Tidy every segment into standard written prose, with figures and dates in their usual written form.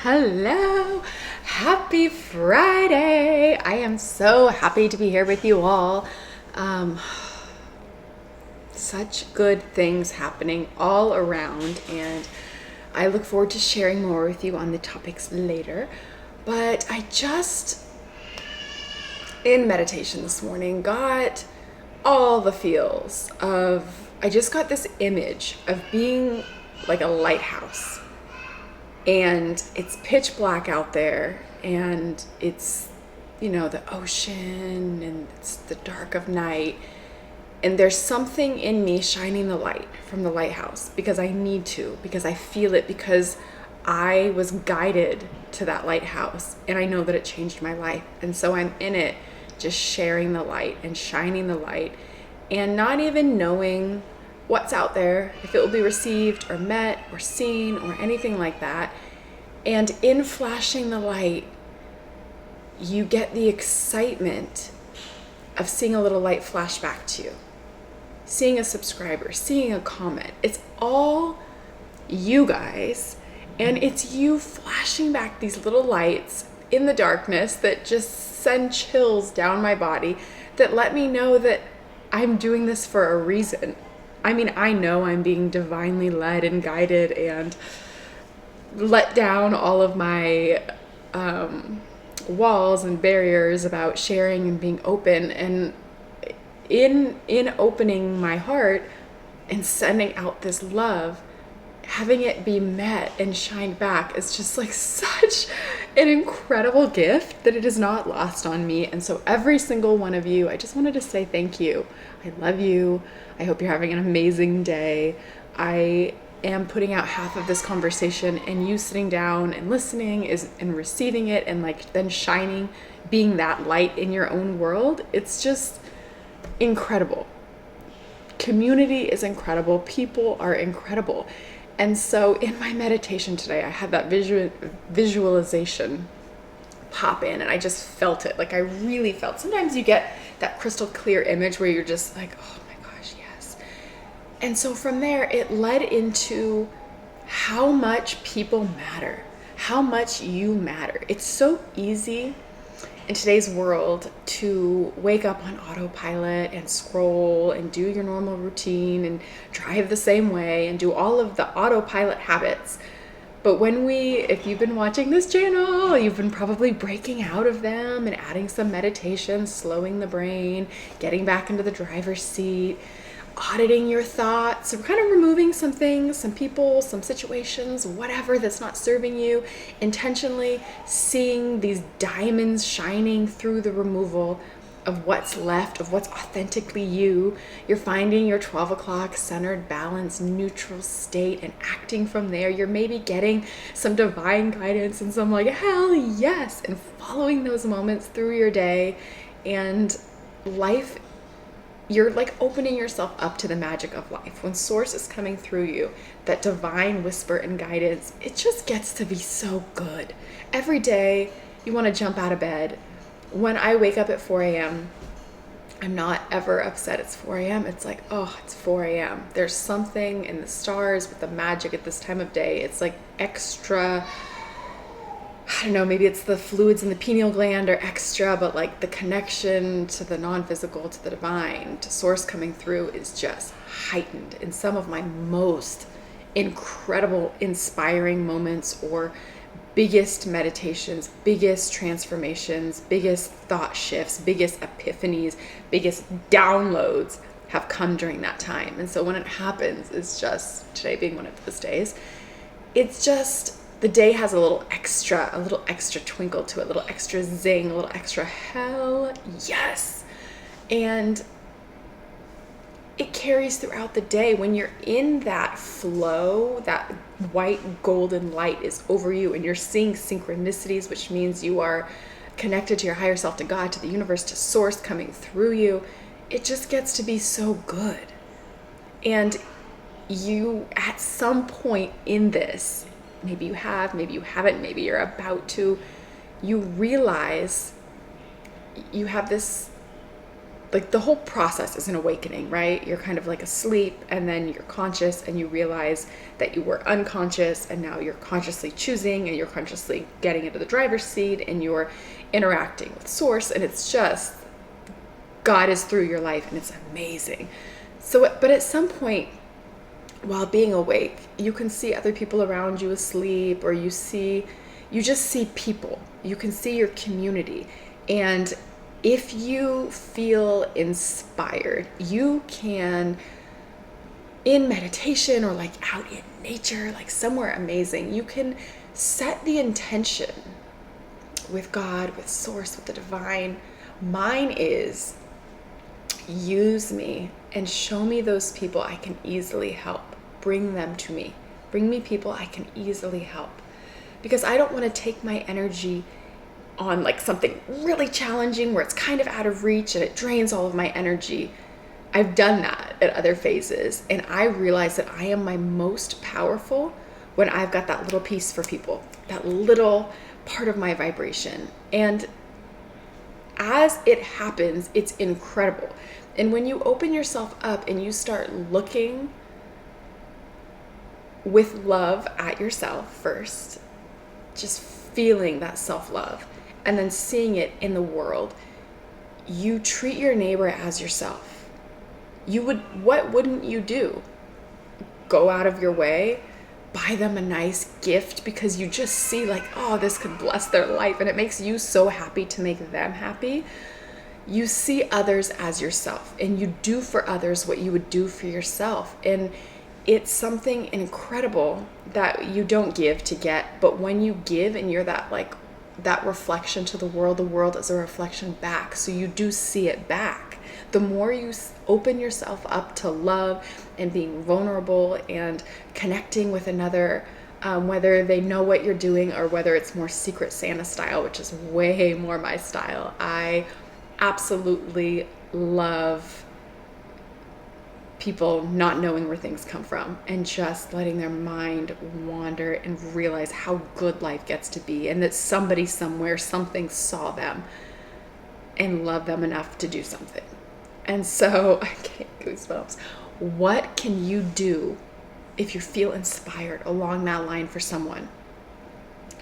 Hello, happy Friday. I am so happy to be here with you all. Um, Such good things happening all around, and I look forward to sharing more with you on the topics later. But in meditation this morning, got all the feels of, I just got this image of being like a lighthouse, and it's pitch black out there, and it's the ocean, and it's the dark of night, and there's something in me shining the light from the lighthouse because I need to, because I feel it, because I was guided to that lighthouse and I know that it changed my life. And so I'm in it, just sharing the light and shining the light, and not even knowing what's out there, if it will be received or met or seen or anything like that. And in flashing the light, you get the excitement of seeing a little light flash back to you, seeing a subscriber, seeing a comment. It's all you guys, and it's you flashing back these little lights in the darkness that just send chills down my body, that let me know that I'm doing this for a reason. I mean, I know I'm being divinely led and guided, and let down all of my walls and barriers about sharing and being open. And in opening my heart and sending out this love, having it be met and shined back is just like such an incredible gift that it is not lost on me. And so every single one of you, I just wanted to say thank you. I love you. I hope you're having an amazing day. I am putting out half of this conversation, and you sitting down and listening and receiving it, and like then shining, being that light in your own world. It's just incredible. Community is incredible. People are incredible. And so in my meditation today, I had that visualization pop in, and I just felt it. Like I really felt, sometimes you get that crystal clear image where you're just like, oh my gosh, yes. And so from there, it led into how much people matter, how much you matter. It's so easy in today's world to wake up on autopilot and scroll and do your normal routine and drive the same way and do all of the autopilot habits. But if you've been watching this channel, you've been probably breaking out of them and adding some meditation, slowing the brain, getting back into the driver's seat, auditing your thoughts, so kind of removing some things, some people, some situations, whatever that's not serving you, intentionally seeing these diamonds shining through the removal of what's left, of what's authentically you. You're finding your 12 o'clock centered, balanced, neutral state and acting from there. You're maybe getting some divine guidance and some like, hell yes, and following those moments through your day. And life, you're like opening yourself up to the magic of life. When source is coming through you, that divine whisper and guidance, it just gets to be so good. Every day you want to jump out of bed. When I wake up at 4 a.m., I'm not ever upset it's 4 a.m. It's like, oh, it's 4 a.m. There's something in the stars with the magic at this time of day. It's like extra, I don't know, maybe it's the fluids in the pineal gland are extra, but like the connection to the non-physical, to the divine, to source coming through is just heightened in some of my most incredible, inspiring moments, or biggest meditations, biggest transformations, biggest thought shifts, biggest epiphanies, biggest downloads have come during that time. And so when it happens, it's just, today being one of those days, it's just, the day has a little extra twinkle to it, a little extra zing, a little extra hell yes. And it carries throughout the day. When you're in that flow, that white golden light is over you, and you're seeing synchronicities, which means you are connected to your higher self, to God, to the universe, to source coming through you. It just gets to be so good. And you, at some point in this, maybe you have, maybe you haven't, maybe you're about to, you realize you have this like the whole process is an awakening, right? You're kind of like asleep, and then you're conscious, and you realize that you were unconscious, and now you're consciously choosing, and you're consciously getting into the driver's seat, and you're interacting with source, and it's just, God is through your life, and it's amazing. So, but at some point while being awake, you can see other people around you asleep, or you just see people. You can see your community. And if you feel inspired, you can, in meditation or like out in nature, like somewhere amazing, you can set the intention with God, with source, with the divine. Mine is, use me and show me those people I can easily help. Bring them to me. Bring me people I can easily help. Because I don't want to take my energy on like something really challenging where it's kind of out of reach and it drains all of my energy. I've done that at other phases, and I realize that I am my most powerful when I've got that little piece for people, that little part of my vibration. And as it happens, it's incredible. And when you open yourself up and you start looking with love at yourself first, just feeling that self-love, and then seeing it in the world, you treat your neighbor as yourself. What wouldn't you do? Go out of your way, buy them a nice gift because you just see like, oh, this could bless their life, and it makes you so happy to make them happy. You see others as yourself, and you do for others what you would do for yourself. And it's something incredible that you don't give to get, but when you give and you're that reflection to the world is a reflection back. So you do see it back. The more you open yourself up to love and being vulnerable and connecting with another, whether they know what you're doing or whether it's more Secret Santa style, which is way more my style. I absolutely love people not knowing where things come from and just letting their mind wander and realize how good life gets to be, and that somebody somewhere, something saw them and loved them enough to do something. And so I get goosebumps. What can you do if you feel inspired along that line for someone?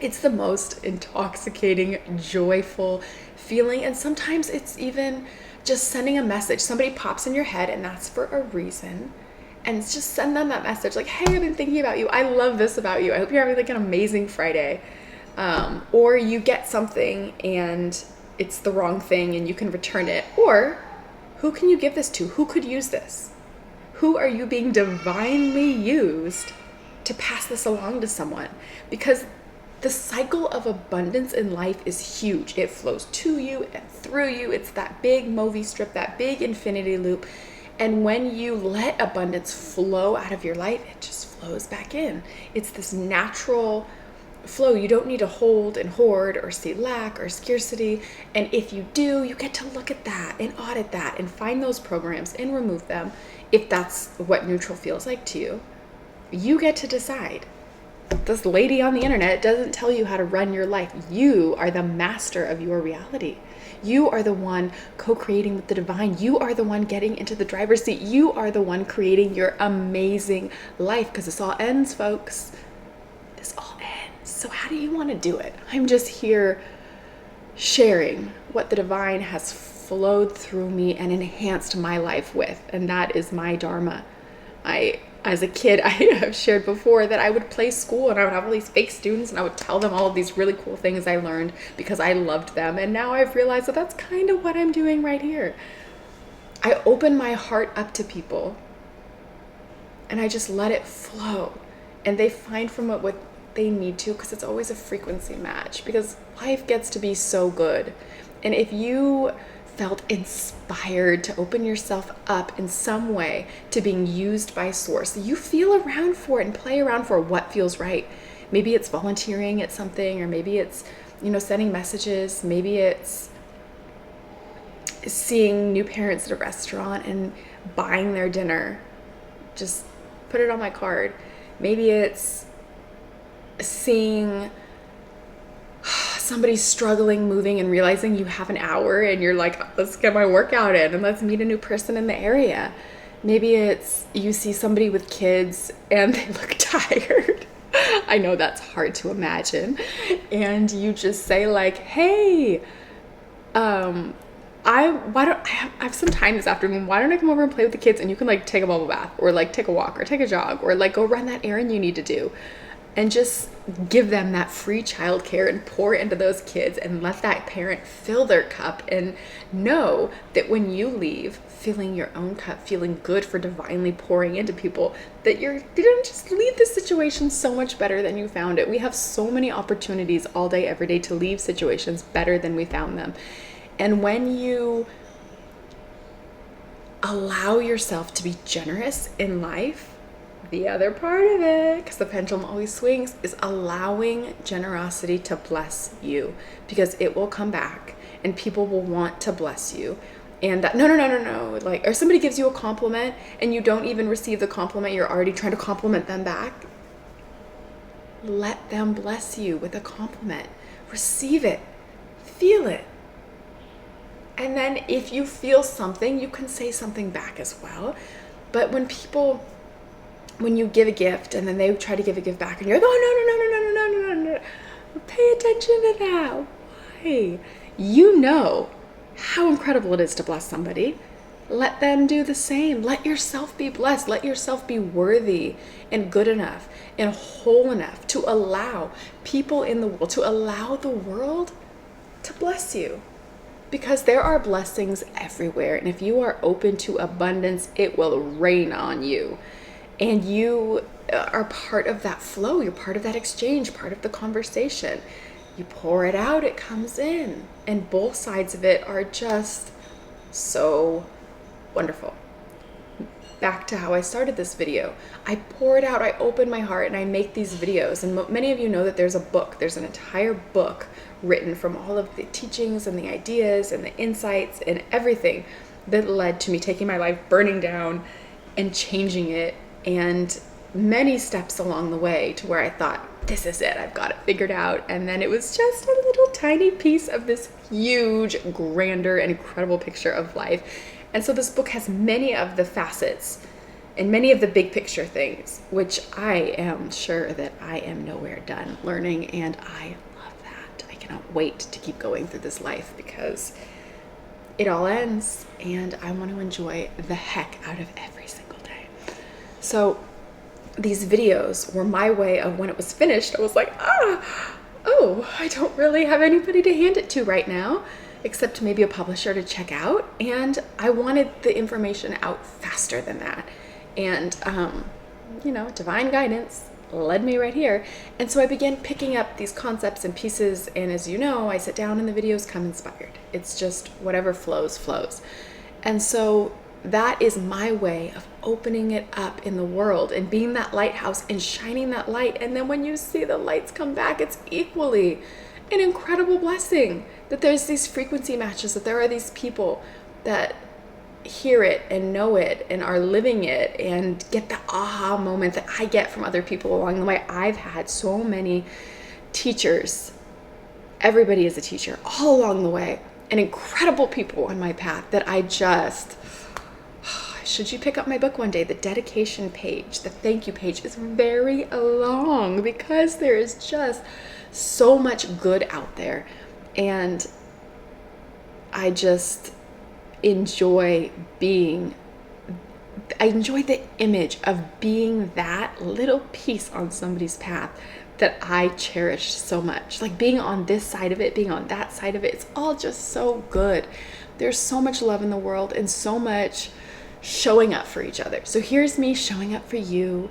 It's the most intoxicating, joyful feeling. And sometimes it's even just sending a message. Somebody pops in your head, and that's for a reason. And it's just send them that message like, hey, I've been thinking about you. I love this about you. I hope you're having like an amazing Friday. Or you get something and it's the wrong thing and you can return it. Or who can you give this to? Who could use this? Who are you being divinely used to pass this along to someone? Because the cycle of abundance in life is huge. It flows to you and through you. It's that big movie strip, that big infinity loop. And when you let abundance flow out of your life, it just flows back in. It's this natural flow. You don't need to hold and hoard or see lack or scarcity. And if you do, you get to look at that and audit that and find those programs and remove them if that's what neutral feels like to you. You get to decide. This lady on the internet doesn't tell you how to run your life. You are the master of your reality. You are the one co-creating with the divine. You are the one getting into the driver's seat. You are the one creating your amazing life, because this all ends, folks. This all ends. So how do you want to do it? I'm just here sharing what the divine has flowed through me and enhanced my life with, and that is my dharma. As a kid, I have shared before that I would play school and I would have all these fake students and I would tell them all of these really cool things I learned because I loved them. And now I've realized that that's kind of what I'm doing right here. I open my heart up to people and I just let it flow. And they find from it what they need to, because it's always a frequency match, because life gets to be so good. And if you felt inspired to open yourself up in some way to being used by source, you feel around for it and play around for what feels right. Maybe it's volunteering at something, or maybe it's, sending messages. Maybe it's seeing new parents at a restaurant and buying their dinner. Just put it on my card. Maybe it's seeing somebody's struggling moving and realizing you have an hour and you're like, let's get my workout in and let's meet a new person in the area. Maybe it's you see somebody with kids and they look tired. I know that's hard to imagine. And you just say like, hey, I have some time this afternoon. Why don't I come over and play with the kids and you can like take a bubble bath or like take a walk or take a jog or like go run that errand you need to do, and just give them that free childcare and pour into those kids and let that parent fill their cup and know that when you leave filling your own cup, feeling good for divinely pouring into people, that you didn't just leave the situation so much better than you found it. We have so many opportunities all day, every day to leave situations better than we found them. And when you allow yourself to be generous in life, the other part of it, because the pendulum always swings, is allowing generosity to bless you, because it will come back and people will want to bless you. And no, like, or somebody gives you a compliment and you don't even receive the compliment, you're already trying to compliment them back. Let them bless you with a compliment. Receive it, feel it. And then if you feel something, you can say something back as well. But when you give a gift and then they try to give a gift back and you're like, oh, no. Pay attention to that. Why? You know how incredible it is to bless somebody. Let them do the same. Let yourself be blessed. Let yourself be worthy and good enough and whole enough to allow people in the world, to allow the world to bless you. Because there are blessings everywhere. And if you are open to abundance, it will rain on you. And you are part of that flow. You're part of that exchange, part of the conversation. You pour it out, it comes in. And both sides of it are just so wonderful. Back to how I started this video. I pour it out, I open my heart, and I make these videos. And many of you know that there's a book. There's an entire book written from all of the teachings and the ideas and the insights and everything that led to me taking my life, burning down, and changing it. And many steps along the way to where I thought, this is it, I've got it figured out. And then it was just a little tiny piece of this huge, grander, and incredible picture of life. And so this book has many of the facets and many of the big picture things, which I am sure that I am nowhere done learning. And I love that. I cannot wait to keep going through this life because it all ends and I want to enjoy the heck out of every single day. So these videos were my way of, when it was finished, I was like, oh, I don't really have anybody to hand it to right now, except maybe a publisher to check out. And I wanted the information out faster than that. And, divine guidance led me right here. And so I began picking up these concepts and pieces. And as you know, I sit down and the videos come inspired. It's just whatever flows. And so that is my way of opening it up in the world and being that lighthouse and shining that light. And then when you see the lights come back, it's equally an incredible blessing that there's these frequency matches, that there are these people that hear it and know it and are living it and get the aha moment that I get from other people along the way. I've had so many teachers. Everybody is a teacher all along the way, and incredible people on my path that I just... Should you pick up my book one day, the dedication page, the thank you page is very long because there is just so much good out there. And I just enjoy the image of being that little piece on somebody's path that I cherish so much. Like being on this side of it, being on that side of it, it's all just so good. There's so much love in the world and so much showing up for each other. So here's me showing up for you.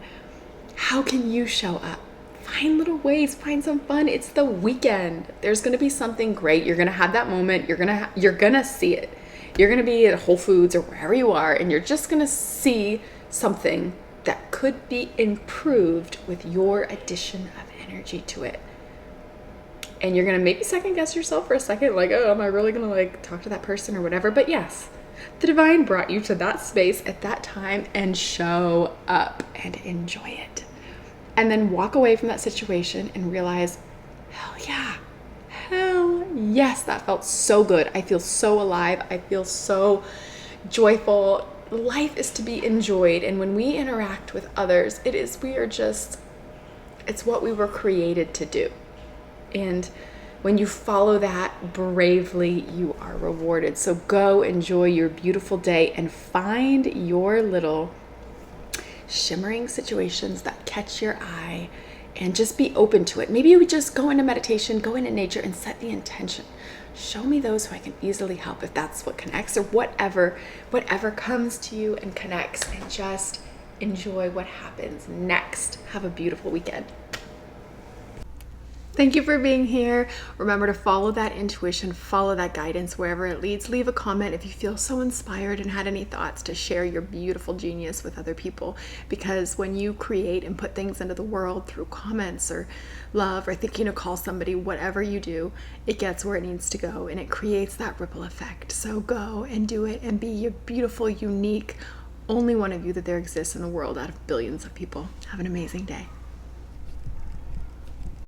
How can you show up? Find little ways, find some fun. It's the weekend. There's going to be something great. You're going to have that moment. You're going to see it. You're going to be at Whole Foods or wherever you are, and you're just going to see something that could be improved with your addition of energy to it. And you're going to maybe second guess yourself for a second, like, oh, am I really going to like talk to that person or whatever? But yes, the divine brought you to that space at that time, and show up and enjoy it. And then walk away from that situation and realize, hell Yes, that felt so good. I feel so alive. I feel so joyful. Life is to be enjoyed. And when we interact with others, it's what we were created to do. And when you follow that bravely, you are rewarded. So go enjoy your beautiful day and find your little shimmering situations that catch your eye and just be open to it. Maybe you would just go into meditation, go into nature and set the intention. Show me those who I can easily help, if that's what connects, or whatever comes to you and connects, and just enjoy what happens next. Have a beautiful weekend. Thank you for being here. Remember to follow that intuition, follow that guidance wherever it leads. Leave a comment if you feel so inspired and had any thoughts to share your beautiful genius with other people. Because when you create and put things into the world through comments or love or thinking to call somebody, whatever you do, it gets where it needs to go and it creates that ripple effect. So go and do it and be your beautiful, unique, only one of you that there exists in the world out of billions of people. Have an amazing day.